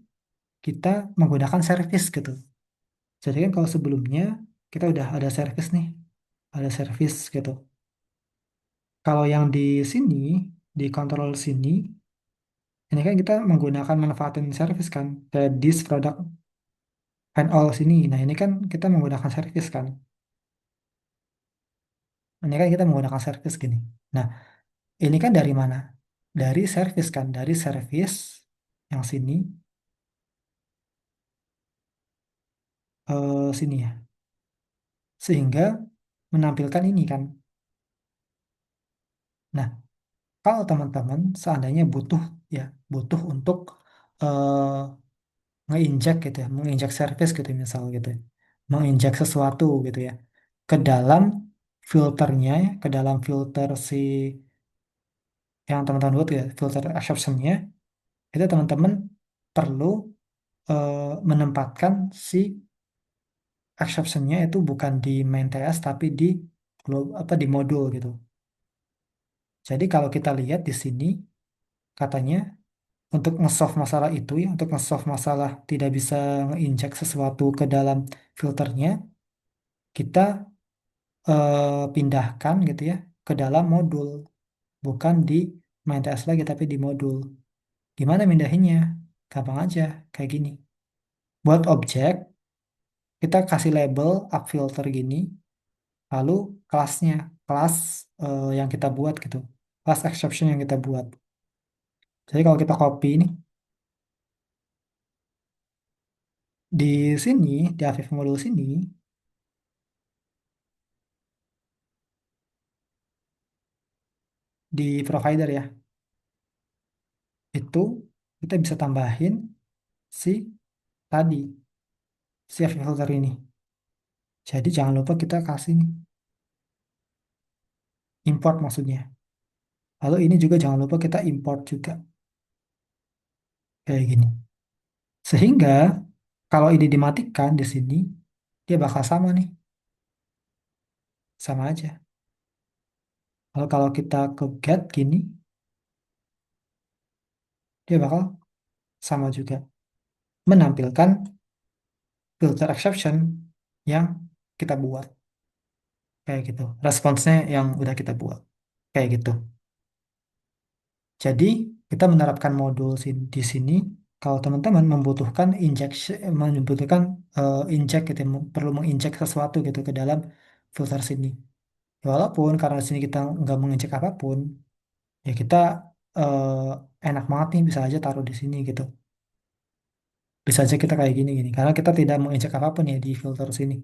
kita menggunakan service gitu. Jadi kan kalau sebelumnya kita udah ada service nih, ada service gitu. Kalau yang di sini, di kontrol sini, ini kan kita menggunakan manfaatin service kan, kayak this product and all sini. Nah ini kan kita menggunakan service kan. Ini kan kita menggunakan service gini. Nah ini kan dari mana? Dari service kan, dari service yang sini, sini ya. Sehingga menampilkan ini kan. Nah kalau teman-teman seandainya butuh ya, butuh untuk eh, ngeinjek gitu ya, menginjak service gitu misal gitu ya. Menginjak sesuatu gitu ya ke dalam filternya ya, ke dalam filter si yang teman-teman buat ya, filter exceptionnya itu teman-teman perlu menempatkan si exceptionnya itu bukan di main TS tapi di apa di modul gitu. Jadi kalau kita lihat di sini katanya untuk nge-solve masalah itu ya, untuk nge-solve masalah tidak bisa nginjek sesuatu ke dalam filternya, kita pindahkan gitu ya ke dalam modul, bukan di main TS lagi tapi di modul. Gimana mindahinnya? Gampang aja, kayak gini. Buat objek, kita kasih label up filter gini, lalu kelasnya, kelas yang kita buat gitu, kelas exception yang kita buat. Jadi kalau kita copy ini, di sini, di Aviv modul sini, di provider ya, itu kita bisa tambahin si tadi, si Aviv filter ini. Jadi jangan lupa kita kasih nih, import maksudnya. Lalu ini juga jangan lupa kita import juga kayak gini. Sehingga kalau ini dimatikan di sini, dia bakal sama nih, sama aja. Lalu kalau kita ke get gini, dia bakal sama juga. Menampilkan filter exception yang kita buat. Kayak gitu. Responsnya yang udah kita buat. Kayak gitu. Jadi, kita menerapkan modul di sini. Kalau teman-teman membutuhkan membutuhkan inject gitu, ya, perlu menginjek sesuatu gitu ke dalam filter sini. Ya, walaupun karena di sini kita nggak menginjek apapun, ya kita enak banget nih bisa aja taruh di sini gitu. Bisa aja kita kayak gini-gini. Karena kita tidak menginjek apapun ya di filter sini.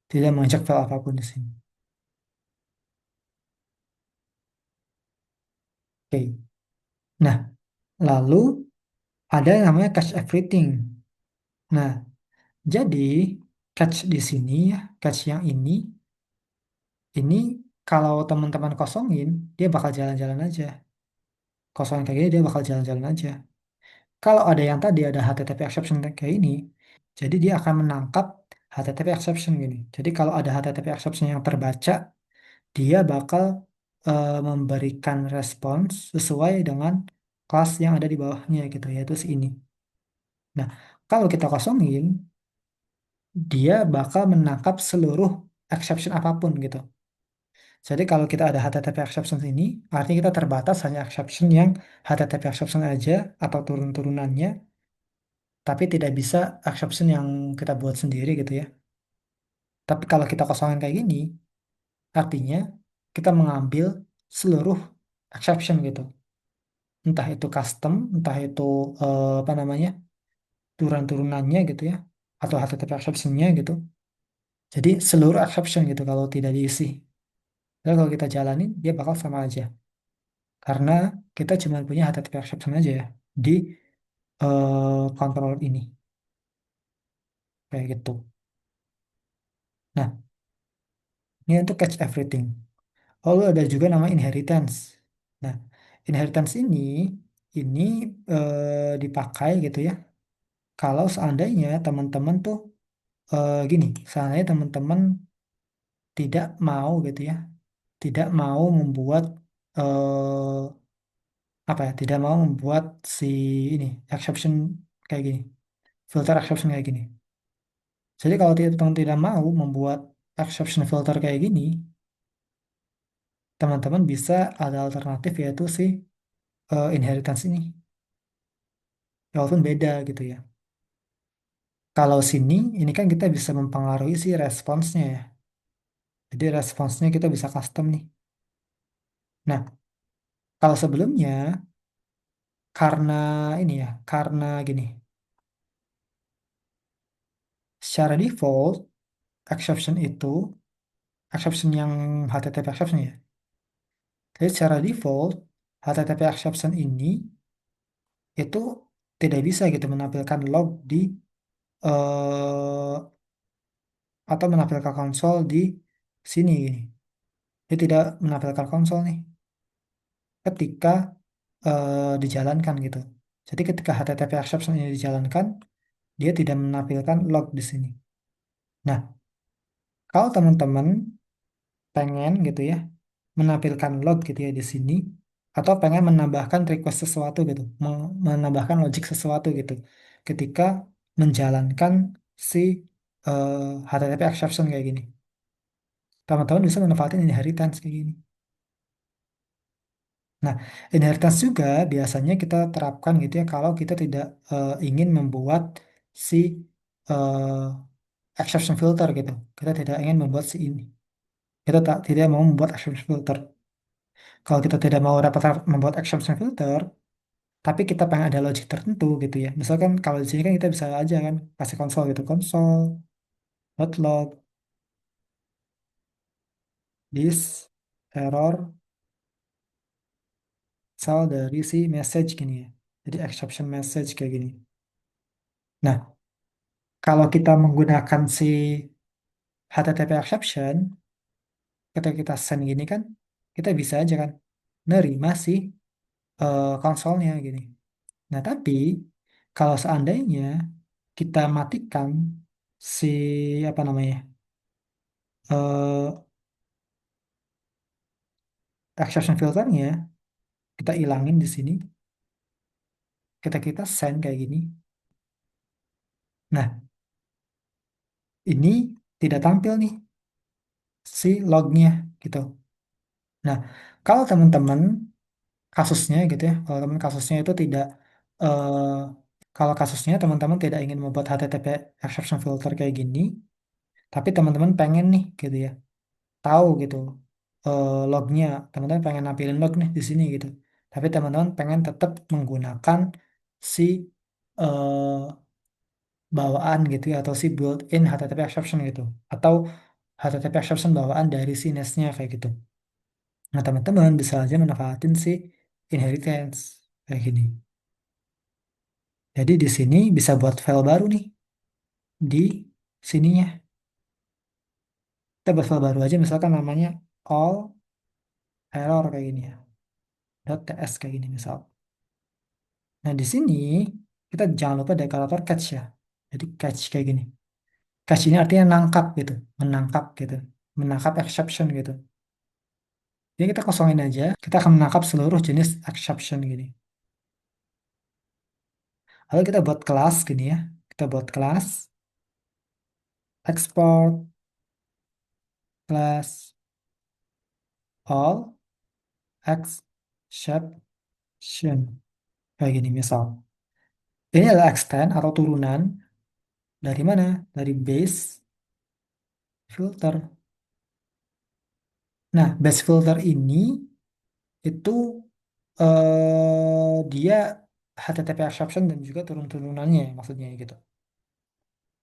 Tidak menginjek file apapun di sini. Oke. Nah, lalu ada yang namanya catch everything. Nah, jadi catch di sini ya, catch yang ini kalau teman-teman kosongin, dia bakal jalan-jalan aja. Kosongin kayak gini, dia bakal jalan-jalan aja. Kalau ada yang tadi ada HTTP exception kayak ini, jadi dia akan menangkap HTTP exception gini. Jadi kalau ada HTTP exception yang terbaca, dia bakal memberikan respons sesuai dengan kelas yang ada di bawahnya gitu, yaitu si ini. Nah, kalau kita kosongin, dia bakal menangkap seluruh exception apapun gitu. Jadi kalau kita ada HTTP exception ini, artinya kita terbatas hanya exception yang HTTP exception aja atau turun-turunannya, tapi tidak bisa exception yang kita buat sendiri gitu ya. Tapi kalau kita kosongin kayak gini, artinya kita mengambil seluruh exception gitu. Entah itu custom, entah itu apa namanya, turun-turunannya gitu ya, atau HTTP exception-nya gitu. Jadi seluruh exception gitu kalau tidak diisi. Lalu kalau kita jalanin, dia bakal sama aja. Karena kita cuma punya HTTP exception aja ya di controller ini. Kayak gitu. Nah, ini untuk catch everything. Lalu ada juga nama inheritance. Nah, inheritance ini dipakai gitu ya. Kalau seandainya teman-teman tuh gini, seandainya teman-teman tidak mau gitu ya, tidak mau membuat eh, apa ya, tidak mau membuat si ini exception kayak gini, filter exception kayak gini. Jadi kalau teman-teman tidak mau membuat exception filter kayak gini, teman-teman bisa ada alternatif yaitu si inheritance ini. Ya, walaupun beda gitu ya. Kalau sini, ini kan kita bisa mempengaruhi si responsnya ya. Jadi responsnya kita bisa custom nih. Nah, kalau sebelumnya, karena ini ya, karena gini, secara default, exception itu, exception yang HTTP exception ya. Jadi secara default, HTTP exception ini itu tidak bisa gitu menampilkan log di eh, atau menampilkan konsol di sini gini. Dia tidak menampilkan konsol nih ketika dijalankan gitu. Jadi ketika HTTP exception ini dijalankan, dia tidak menampilkan log di sini. Nah, kalau teman-teman pengen gitu ya menampilkan log gitu ya di sini, atau pengen menambahkan request sesuatu gitu, menambahkan logic sesuatu gitu, ketika menjalankan si HTTP exception kayak gini, teman-teman bisa manfaatin inheritance kayak gini. Nah, inheritance juga biasanya kita terapkan gitu ya kalau kita tidak ingin membuat si exception filter gitu. Kita tidak ingin membuat si ini. Kita tidak mau membuat exception filter. Kalau kita tidak mau dapat membuat exception filter, tapi kita pengen ada logic tertentu gitu ya. Misalkan kalau di sini kan kita bisa aja kan kasih konsol gitu, konsol, dot log, this error asal dari si message gini ya. Jadi exception message kayak gini. Nah, kalau kita menggunakan si HTTP exception ketika kita send gini kan kita bisa aja kan nerima si konsolnya gini. Nah, tapi kalau seandainya kita matikan si apa namanya eh exception filternya, kita ilangin di sini, kita send kayak gini. Nah, ini tidak tampil nih si lognya gitu. Nah, kalau teman-teman kasusnya gitu ya, kalau teman kasusnya itu tidak eh kalau kasusnya teman-teman tidak ingin membuat HTTP exception filter kayak gini, tapi teman-teman pengen nih gitu ya tahu gitu lognya, teman-teman pengen nampilin log nih di sini gitu, tapi teman-teman pengen tetap menggunakan si eh, bawaan gitu ya atau si built-in HTTP exception gitu atau HTTP exception bawaan dari si NES-nya kayak gitu. Nah, teman-teman bisa aja manfaatin si inheritance kayak gini. Jadi di sini bisa buat file baru nih di sininya. Kita buat file baru aja misalkan namanya all error kayak gini ya. .ts kayak gini misal. Nah, di sini kita jangan lupa deklarator catch ya. Jadi catch kayak gini. Catch ini artinya nangkap gitu, menangkap gitu, menangkap exception gitu. Jadi kita kosongin aja, kita akan menangkap seluruh jenis exception gini. Lalu kita buat kelas gini ya. Kita buat kelas export class all exception kayak gini misal. Ini adalah extend atau turunan dari mana? Dari base filter. Nah, base filter ini itu dia HTTP exception dan juga turun-turunannya maksudnya gitu.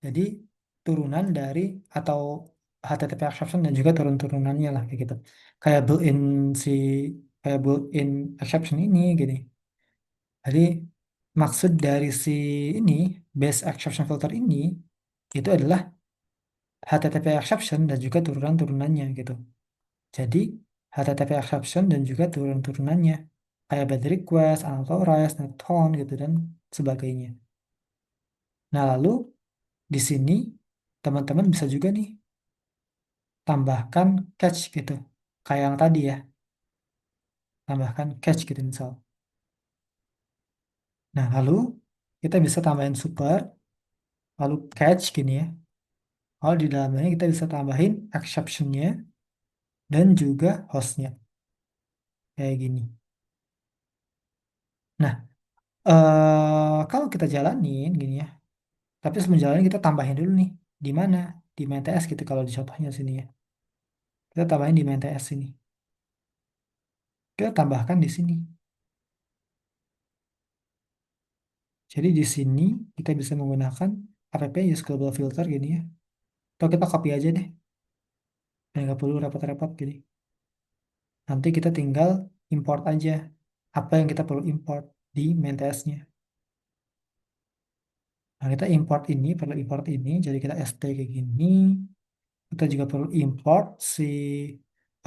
Jadi turunan dari atau HTTP exception dan juga turun-turunannya lah kayak gitu. Kayak built-in si kayak built-in exception ini gini. Jadi maksud dari si ini base exception filter ini itu adalah HTTP exception dan juga turunan-turunannya gitu. Jadi HTTP exception dan juga turun-turunannya kayak bad request, unauthorized, not found gitu dan sebagainya. Nah, lalu di sini teman-teman bisa juga nih tambahkan catch gitu. Kayak yang tadi ya, tambahkan catch gitu misal. Nah, lalu kita bisa tambahin super, lalu catch gini ya. Lalu di dalamnya kita bisa tambahin exception-nya dan juga hostnya kayak gini. Nah, kalau kita jalanin gini ya, tapi sebelum jalanin kita tambahin dulu nih. Di mana? Di main TS gitu kalau di contohnya sini ya. Kita tambahin di main TS sini. Kita tambahkan di sini. Jadi di sini kita bisa menggunakan app use global filter gini ya. Atau kita copy aja deh. Dan nggak perlu repot-repot gini. Nanti kita tinggal import aja apa yang kita perlu import di main TS-nya. Nah, kita import ini, perlu import ini. Jadi kita st kayak gini. Kita juga perlu import si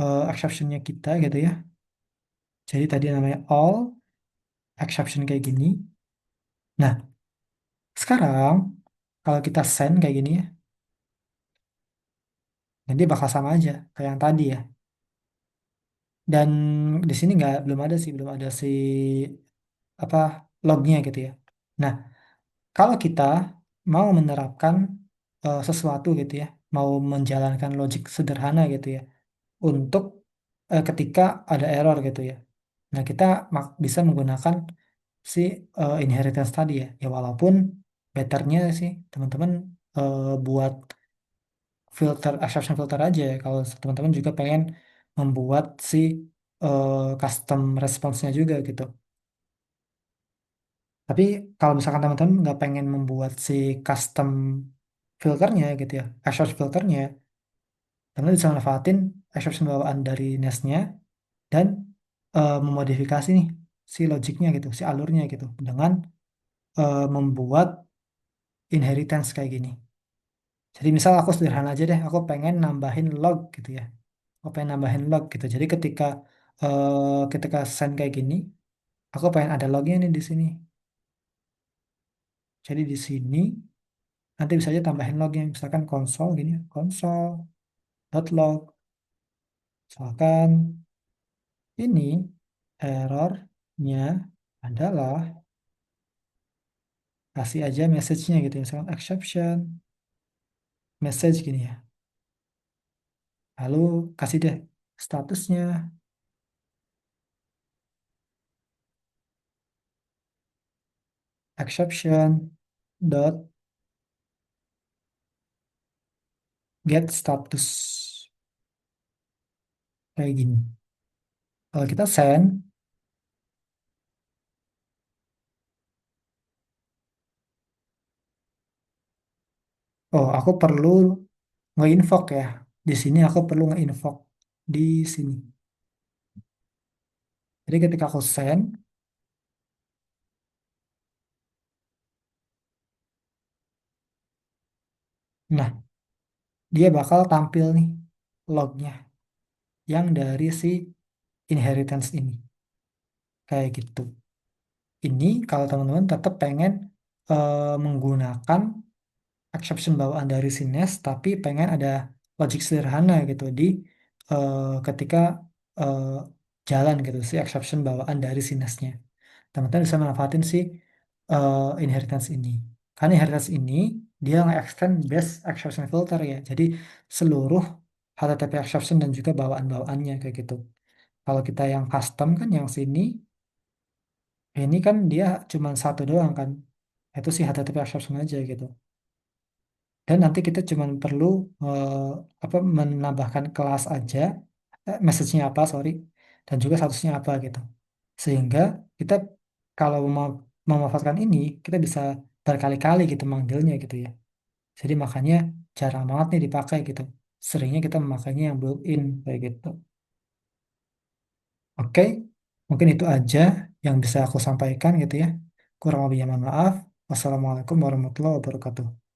exception-nya kita gitu ya. Jadi tadi namanya all exception kayak gini. Nah, sekarang kalau kita send kayak gini ya, nanti bakal sama aja kayak yang tadi ya. Dan di sini nggak belum ada sih, belum ada si apa lognya gitu ya. Nah, kalau kita mau menerapkan sesuatu gitu ya, mau menjalankan logik sederhana gitu ya, untuk ketika ada error gitu ya. Nah, kita bisa menggunakan si inheritance tadi ya. Ya walaupun betternya sih teman-teman buat filter exception filter aja ya. Kalau teman-teman juga pengen membuat si custom response-nya juga gitu. Tapi kalau misalkan teman-teman nggak pengen membuat si custom filternya gitu ya, exception filternya, teman-teman bisa manfaatin exception bawaan dari NES-nya dan memodifikasi nih si logiknya gitu, si alurnya gitu, dengan membuat inheritance kayak gini. Jadi misal aku sederhana aja deh, aku pengen nambahin log gitu ya. Aku pengen nambahin log gitu. Jadi ketika send kayak gini, aku pengen ada lognya nih di sini. Jadi di sini nanti bisa aja tambahin lognya, misalkan konsol gini, konsol.log. Misalkan ini errornya adalah kasih aja message-nya gitu ya, misalkan exception message gini ya. Lalu kasih deh statusnya exception dot get status kayak gini. Kalau kita send, oh aku perlu nge-invoke ya. Di sini aku perlu nge-invoke di sini. Jadi ketika aku send, nah dia bakal tampil nih lognya yang dari si inheritance ini. Kayak gitu. Ini kalau teman-teman tetap pengen menggunakan exception bawaan dari si Nest, tapi pengen ada logic sederhana gitu di ketika eh, jalan gitu si exception bawaan dari si Nest-nya. Teman-teman bisa manfaatin si inheritance ini. Karena inheritance ini dia nge-extend base exception filter ya. Jadi seluruh HTTP exception dan juga bawaan-bawaannya kayak gitu. Kalau kita yang custom kan yang sini, ini kan dia cuma satu doang kan. Itu sih HTTP exception aja gitu. Dan nanti kita cuma perlu eh, apa menambahkan kelas aja, message-nya apa, sorry, dan juga statusnya apa gitu. Sehingga kita kalau mau memanfaatkan ini, kita bisa berkali-kali gitu manggilnya gitu ya. Jadi makanya jarang banget nih dipakai gitu. Seringnya kita memakainya yang built-in kayak gitu. Oke, mungkin itu aja yang bisa aku sampaikan gitu ya. Kurang lebihnya mohon maaf. Wassalamualaikum warahmatullahi wabarakatuh.